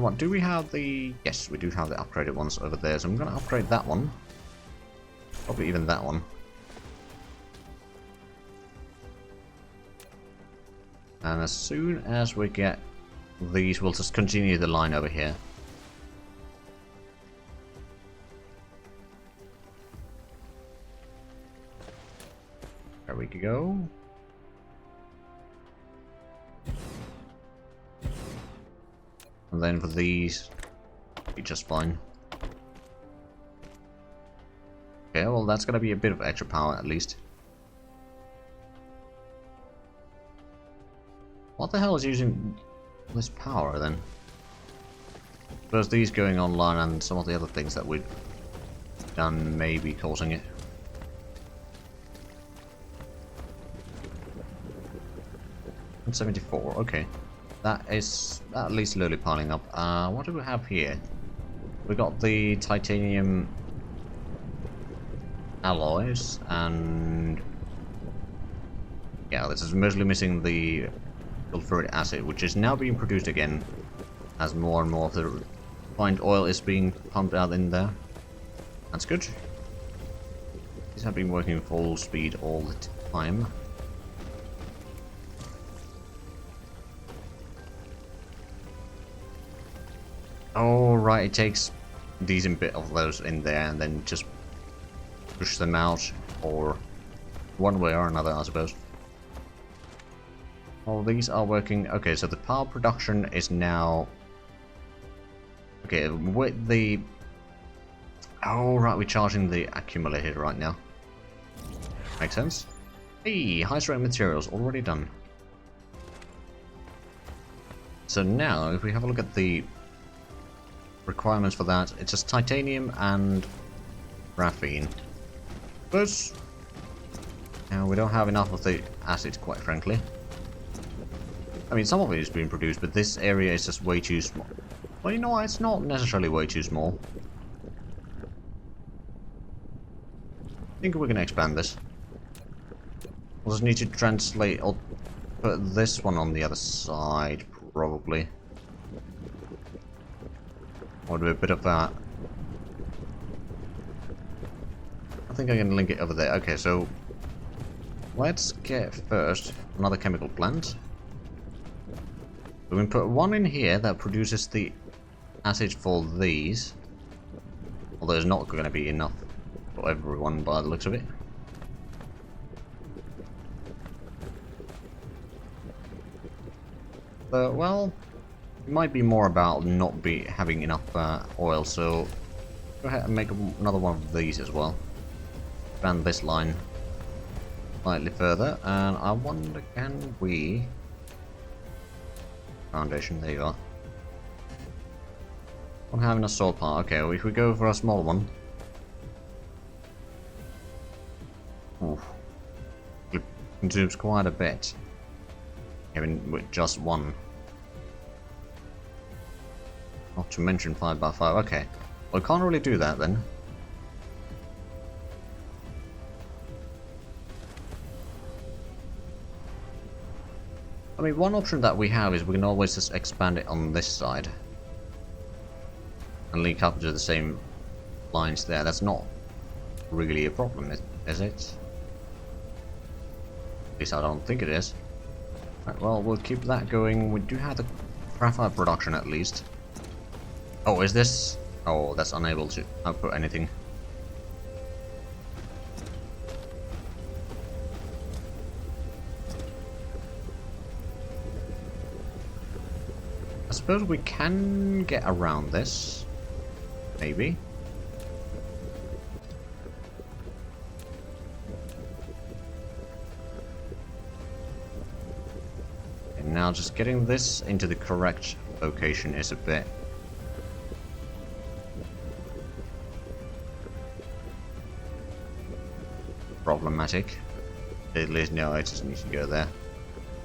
Come on, do we have the... Yes, we do have the upgraded ones over there, so I'm going to upgrade that one. Probably even that one. And as soon as we get these, we'll just continue the line over here. There we go. And then for these, be just fine. Okay, well that's gonna be a bit of extra power at least. What the hell is using this power then? There's these going online and some of the other things that we've done may be causing it. And 74, okay. That is at least slowly piling up. What do we have here? We got the titanium alloys and yeah, this is mostly missing the sulfuric acid, which is now being produced again as more and more of the refined oil is being pumped out in there. That's good. These have been working full speed all the time. Oh right, it takes a decent bit of those in there and then just push them out, or one way or another, I suppose. All these are working. Okay, so the power production is now... Okay, with the... Oh right, we're charging the accumulator right now. Makes sense. Hey, high strength materials already done. So now, if we have a look at the requirements for that, it's just titanium and graphene. But now we don't have enough of the acid, quite frankly. I mean, some of it is being produced, but this area is just way too small. Well, you know what? It's not necessarily way too small. I think we're going to expand this. We'll just need to translate, or put this one on the other side, probably. Or do a bit of that. I think I can link it over there. Okay, so let's get first another chemical plant. We can put one in here that produces the acid for these. Although it's not going to be enough for everyone by the looks of it. But, well, it might be more about not having enough oil, so go ahead and make another one of these as well. Expand this line slightly further, and I wonder, can we... Foundation, there you are. Don't have enough salt part. Okay, well, if we go for a small one. Oof. It consumes quite a bit. Even with just one. Not to mention 5x5. Okay. Well, we can't really do that then. I mean, one option that we have is we can always just expand it on this side. And link up to the same lines there. That's not really a problem, is it? At least I don't think it is. Right, well, we'll keep that going. We do have the graphite production at least. Oh, is this? Oh, that's unable to output anything. I suppose we can get around this. Maybe. And now just getting this into the correct location is a bit problematic. At least no, it just needs to go there.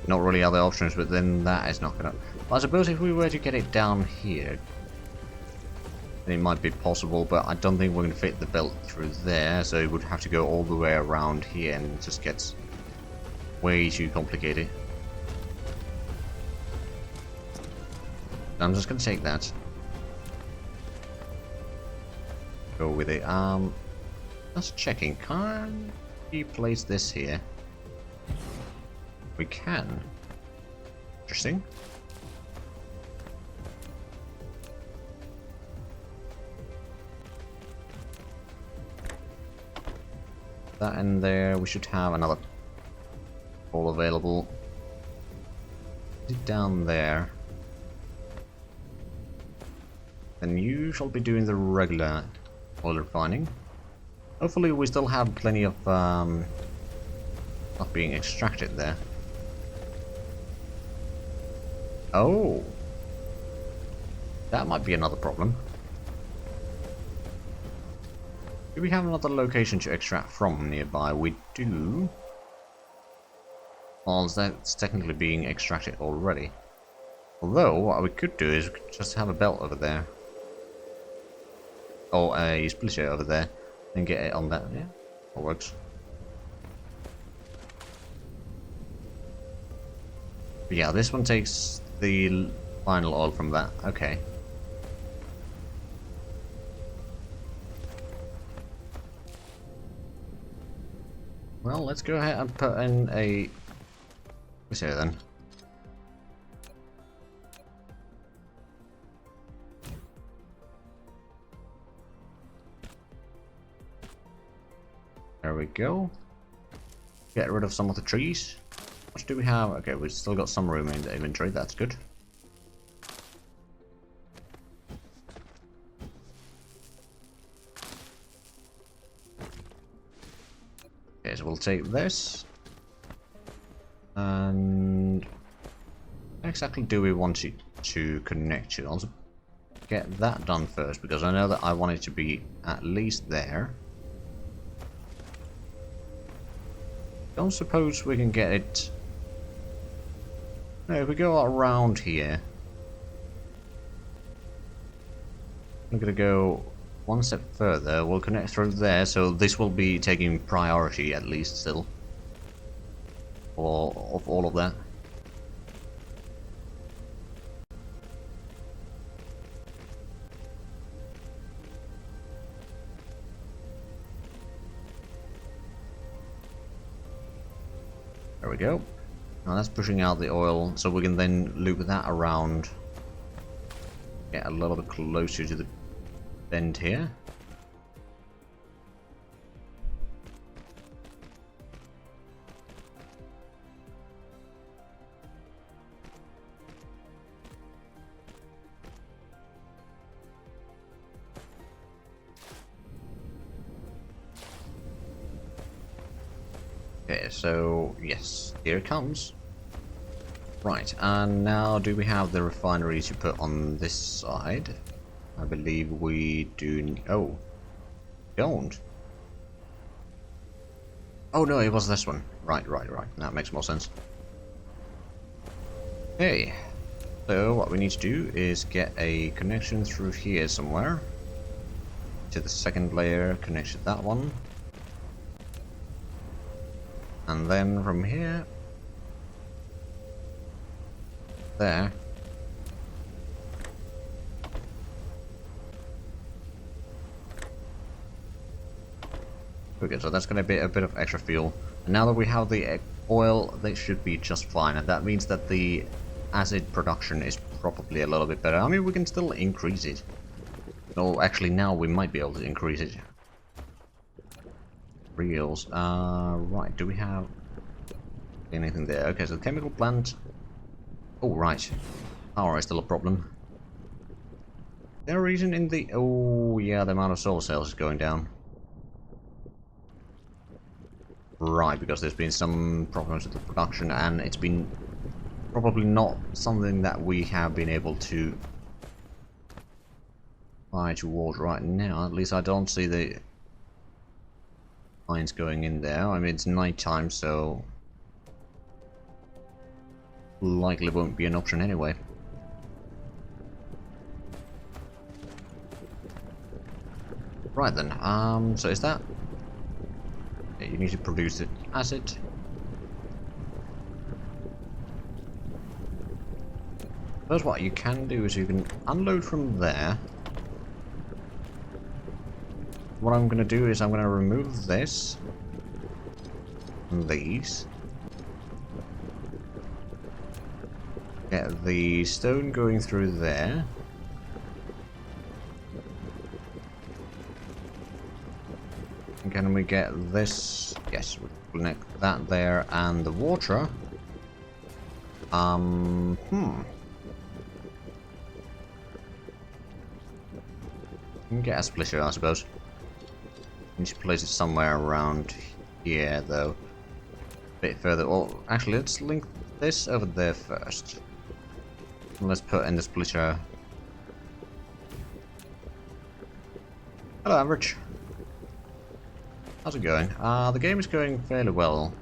Not really other options, but then that is not gonna... Well, I suppose if we were to get it down here, then it might be possible, but I don't think we're gonna fit the belt through there, so it would have to go all the way around here, and it just gets way too complicated. I'm just gonna take that. go with it. Just checking. Can we place this here? We can. Interesting. That in there. We should have another all available. Put it down there. Then you shall be doing the regular oil refining. Hopefully we still have plenty of stuff being extracted there. Oh! That might be another problem. Do we have another location to extract from nearby? We do. Well, that's technically being extracted already. Although, what we could do is we could just have a belt over there. Or a splitter over there. And get it on that. Yeah, that works. But yeah, this one takes the final oil from that. Okay. Well, let's go ahead and put in a... What's here then? There we go. Get rid of some of the trees. How much do we have? Okay, we've still got some room in the inventory. That's good. Okay, so we'll take this. And what exactly do we want it to connect to? I'll get that done first because I know that I want it to be at least there. Don't suppose we can get it. No, if we go around here, we're gonna go one step further. We'll connect through there, so this will be taking priority at least still. Of all of that. There we go. Now that's pushing out the oil, so we can then loop that around. Get a little bit closer to the bend here. Okay, so yes, here it comes. Right, and now do we have the refinery to put on this side? I believe we do. Oh, don't. Oh no, it was this one. Right. That makes more sense. Okay, so what we need to do is get a connection through here somewhere to the second layer. Connect to that one. And then from here, there. Okay, so that's going to be a bit of extra fuel. And now that we have the oil, they should be just fine. And that means that the acid production is probably a little bit better. I mean, we can still increase it. No, actually, now we might be able to increase it. Reels. Right, do we have anything there? Okay, so the chemical plant. Oh, right. Power is still a problem. Is there a reason in the... Oh, yeah, the amount of solar cells is going down. Right, because there's been some problems with the production, and it's been probably not something that we have been able to buy towards right now. At least I don't see the lines going in there. I mean, it's night time, so likely won't be an option anyway. Right then, so is that... Yeah, you need to produce the acid. First, what you can do is you can unload from there. what I'm gonna do is I'm gonna remove this and these. Get the stone going through there. And can we get this? Yes, we'll connect that there and the water. We can get a splitter, I suppose. Need to place it somewhere around here, though. A bit further. Well, actually, let's link this over there first. Let's put in the splitter. Hello, Average. How's it going? The game is going fairly well.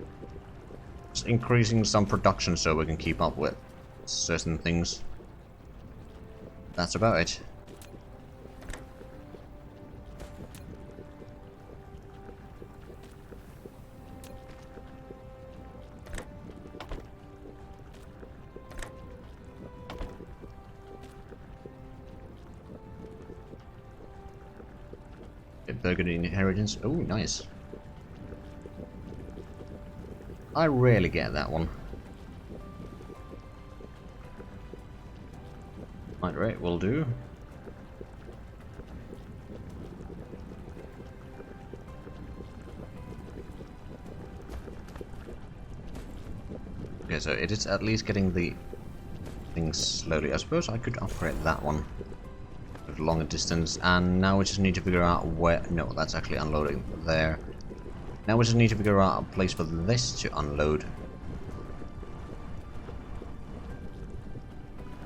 Just increasing some production so we can keep up with certain things. That's about it. Burgundy inheritance. Oh, nice. I rarely get that one. Right, will do. Okay, so it is at least getting the things slowly. I suppose I could upgrade that one. Longer distance, and now we just need to figure out where. No, that's actually unloading there. Now we just need to figure out a place for this to unload.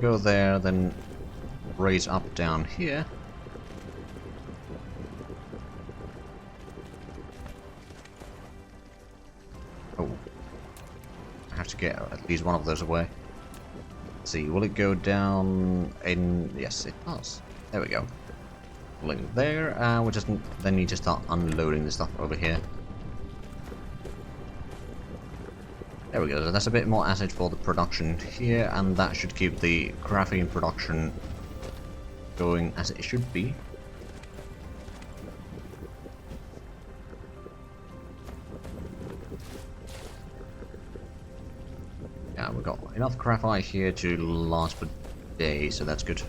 Go there, then raise up down here. Oh, I have to get at least one of those away. Let's see, will it go down in? Yes, it does. There we go. Link there, we just then need to start unloading the stuff over here. There we go, so that's a bit more acid for the production here, and that should keep the graphene production going as it should be. Yeah, we've got enough graphite here to last for days, so that's good.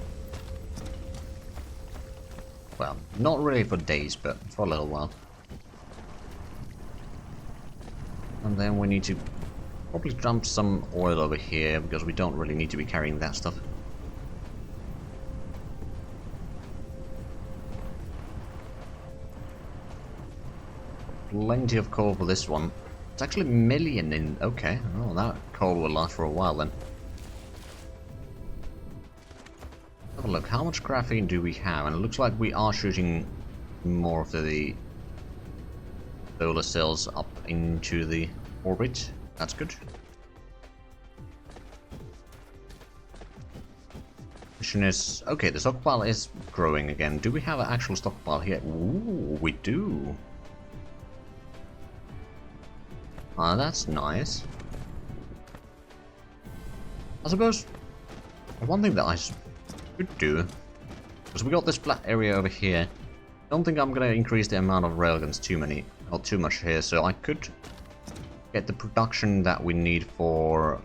Well, not really for days, but for a little while. And then we need to probably dump some oil over here, because we don't really need to be carrying that stuff. Plenty of coal for this one. It's actually a million in... Okay, oh, that coal will last for a while then. Have a look, how much graphene do we have? And it looks like we are shooting more of the solar cells up into the orbit. That's good. Question is, okay, the stockpile is growing again. Do we have an actual stockpile here? Ooh, we do. Ah, that's nice. I suppose one thing that I could do, because we got this flat area over here. Don't think I'm gonna increase the amount of railguns too much here, so I could get the production that we need for.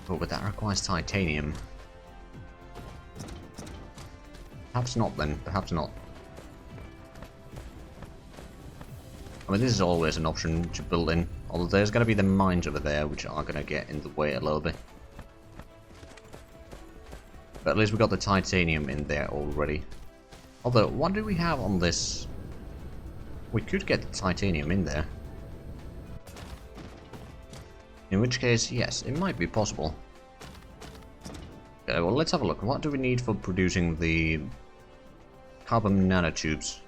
Oh, but that requires titanium. Perhaps not then. Perhaps not. I mean, this is always an option to build in. Although there's gonna be the mines over there, which are gonna get in the way a little bit. But at least we got the titanium in there already. Although, what do we have on this? We could get the titanium in there. In which case, yes, it might be possible. Okay, well, let's have a look. What do we need for producing the carbon nanotubes?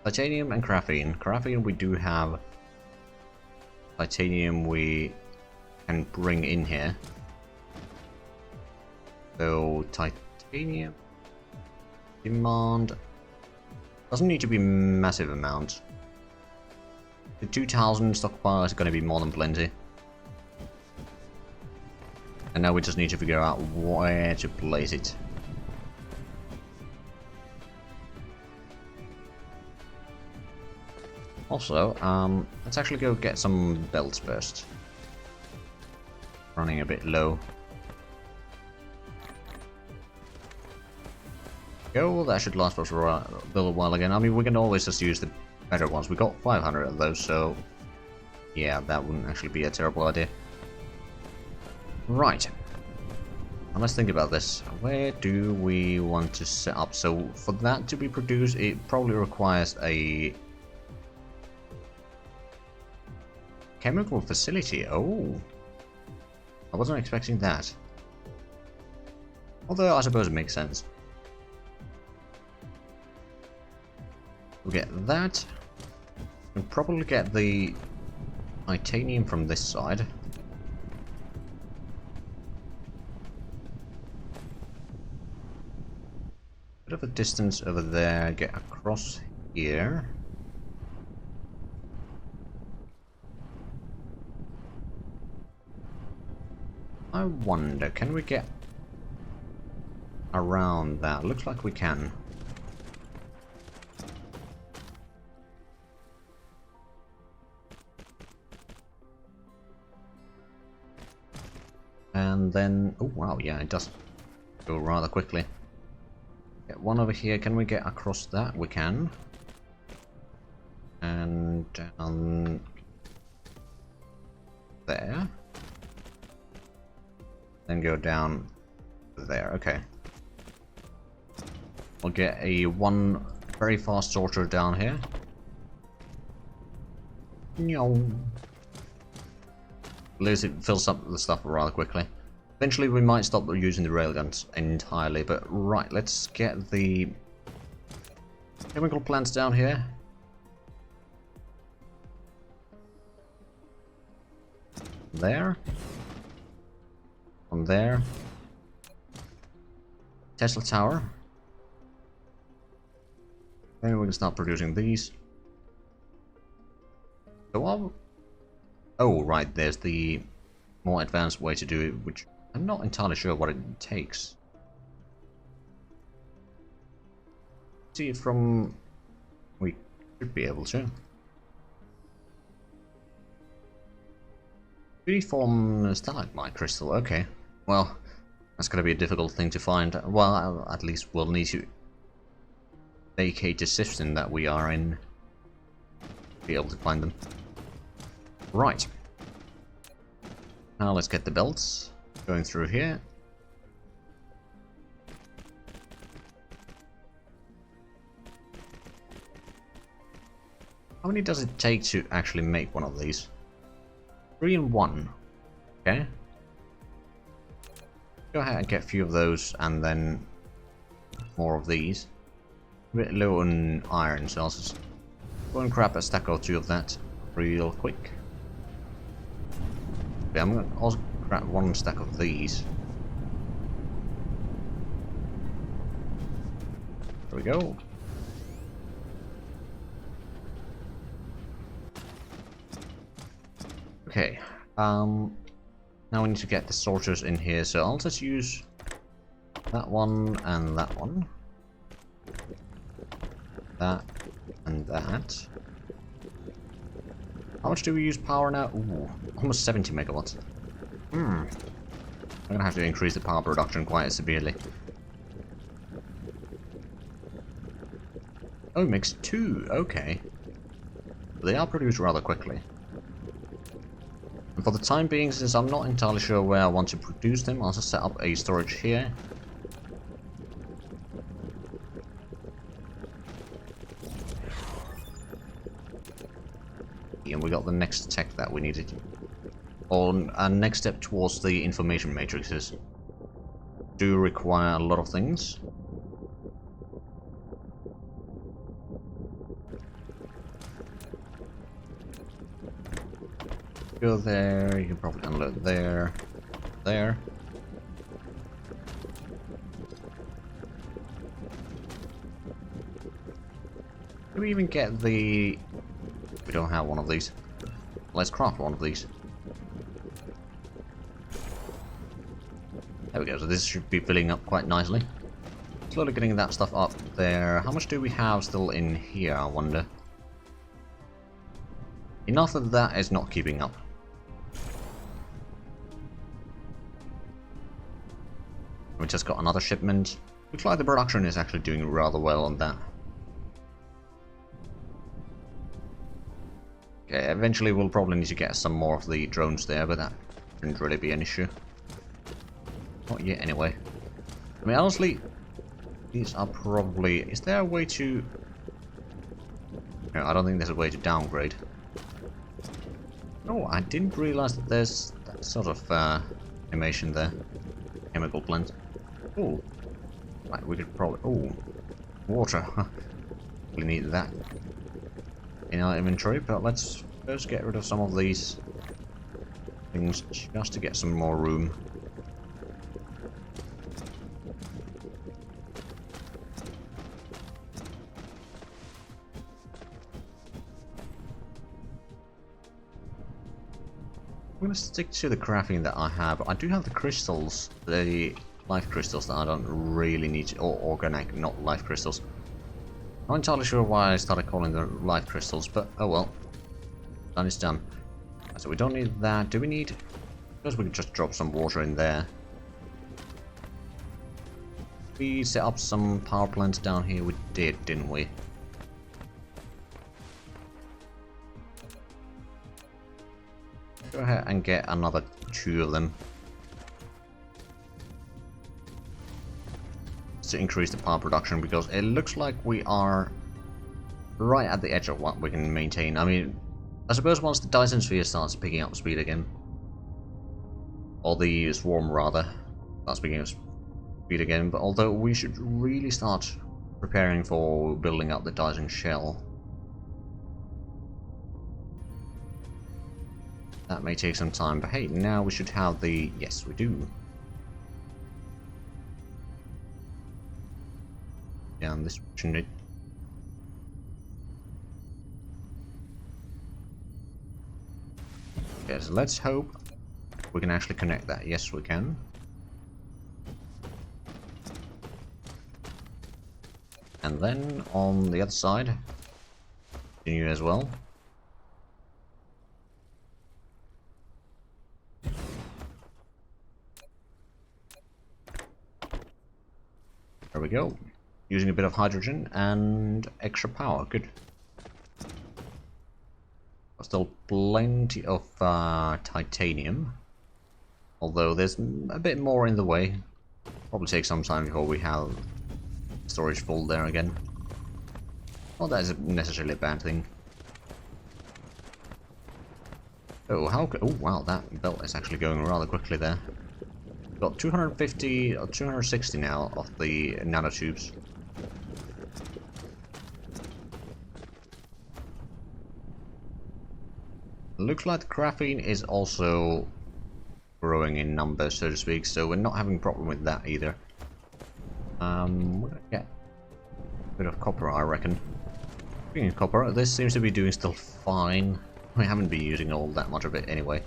Titanium and graphene. Graphene we do have. Titanium we can bring in here. So, titanium demand doesn't need to be massive amount. The 2000 stockpile is going to be more than plenty. And now we just need to figure out where to place it. Also, let's actually go get some belts first. Running a bit low. Go, that should last us for a little while again. I mean, we can always just use the better ones. We got 500 of those, so yeah, that wouldn't actually be a terrible idea. Right. Now let's think about this. Where do we want to set up? So for that to be produced, it probably requires a chemical facility. Oh, I wasn't expecting that. Although I suppose it makes sense. We'll get that. We'll probably get the titanium from this side. Bit of a distance over there, get across here. I wonder, can we get around that? Looks like we can. And then, oh wow, yeah, it does go rather quickly. Get one over here, can we get across that? We can. And down there. Then go down there, okay. We'll get one very fast sorter down here. No. At least it fills up the stuff rather quickly. Eventually we might stop using the railguns entirely, but right, let's get the chemical plants down here. There. From there. Tesla tower. Then we can start producing these. So oh, right, there's the more advanced way to do it, which I'm not entirely sure what it takes. See it from... we should be able to. Uniform stalagmite crystal, okay. Well, that's gonna be a difficult thing to find. Well, at least we'll need to vacate the system that we are in to be able to find them. Right. Now let's get the belts going through here. How many does it take to actually make one of these? 3 and 1. Okay. Go ahead and get a few of those and then more of these. A bit low on iron, so I'll just go and grab a stack or 2 of that real quick. Okay, I'm gonna also grab 1 stack of these. There we go. Okay, now we need to get the sorters in here, so I'll just use that one and that one. That and that. How much do we use power now? Ooh, almost 70 megawatts. I'm gonna have to increase the power production quite severely. Oh, it makes 2, okay. They are produced rather quickly. And for the time being, since I'm not entirely sure where I want to produce them, I'll just set up a storage here. And we got the next tech that we needed. Or our next step towards the information matrices. Do require a lot of things. Go there, you can probably unload there, there. Do we even get the... we don't have one of these. Let's craft one of these. There we go, so this should be filling up quite nicely. Slowly getting that stuff up there. How much do we have still in here, I wonder? Enough of that is not keeping up. We just got another shipment. Looks like the production is actually doing rather well on that. Okay, eventually we'll probably need to get some more of the drones there, but that shouldn't really be an issue. Not yet, anyway. I mean, honestly, these are probably... Is there a way to... No, I don't think there's a way to downgrade. Oh, I didn't realize that there's that sort of animation there. Chemical plant. Oh, right, we could probably... Oh, water. We need that in our inventory, but let's first get rid of some of these things just to get some more room. I'm going to stick to the crafting that I have. I do have the crystals, the life crystals that I don't really need, or organic, not life crystals. Not entirely sure why I started calling them life crystals, but oh well. Done is done. So we don't need that. Do we need... Because we could just drop some water in there. We set up some power plants down here. We did, didn't we? Go ahead and get another 2 of them. To increase the power production, because it looks like we are right at the edge of what we can maintain. I mean, I suppose once the Dyson sphere starts picking up speed again, or the swarm rather starts picking up speed again, but although we should really start preparing for building up the Dyson shell. That may take some time, but hey, now we should have the... Yes, we do. Down this shouldn't it? Yes, let's hope we can actually connect that. Yes, we can. And then on the other side, continue as well. There we go. Using a bit of hydrogen and extra power. Good. Still plenty of titanium. Although there's a bit more in the way. Probably take some time before we have storage full there again. Well, that isn't necessarily a bad thing. Oh, oh wow, that belt is actually going rather quickly there. We've got 250 or 260 now of the nanotubes. Looks like the graphene is also growing in numbers, so to speak, so we're not having a problem with that either. We're gonna get a bit of copper, I reckon. Speaking of copper, this seems to be doing still fine. We haven't been using all that much of it anyway.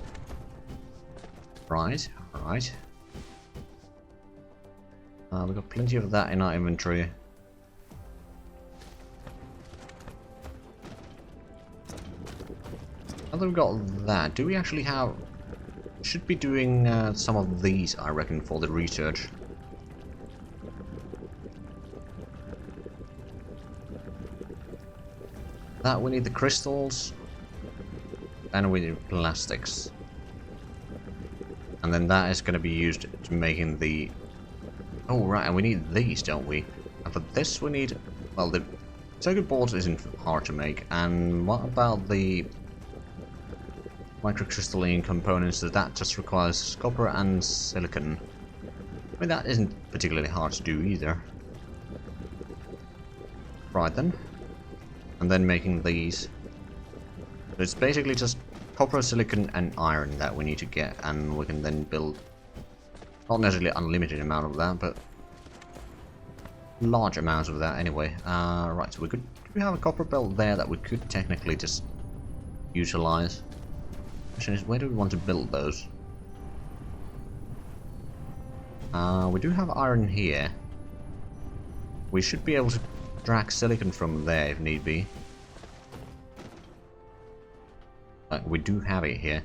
Right, right. We've got plenty of that in our inventory. Now that we've got that, do we actually have... Should be doing some of these, I reckon, for the research. That we need the crystals. And we need plastics. And then that is going to be used to making the... Oh right, and we need these, don't we? And for this we need... Well, the circuit boards isn't hard to make. And what about the microcrystalline components? That just requires copper and silicon. I mean, that isn't particularly hard to do either. Right then. And then making these. So it's basically just copper, silicon and iron that we need to get, and we can then build not necessarily unlimited amount of that, but large amounts of that anyway. Right, so do we have a copper belt there that we could technically just utilize? The question is, where do we want to build those? We do have iron here. We should be able to drag silicon from there if need be. We do have it here.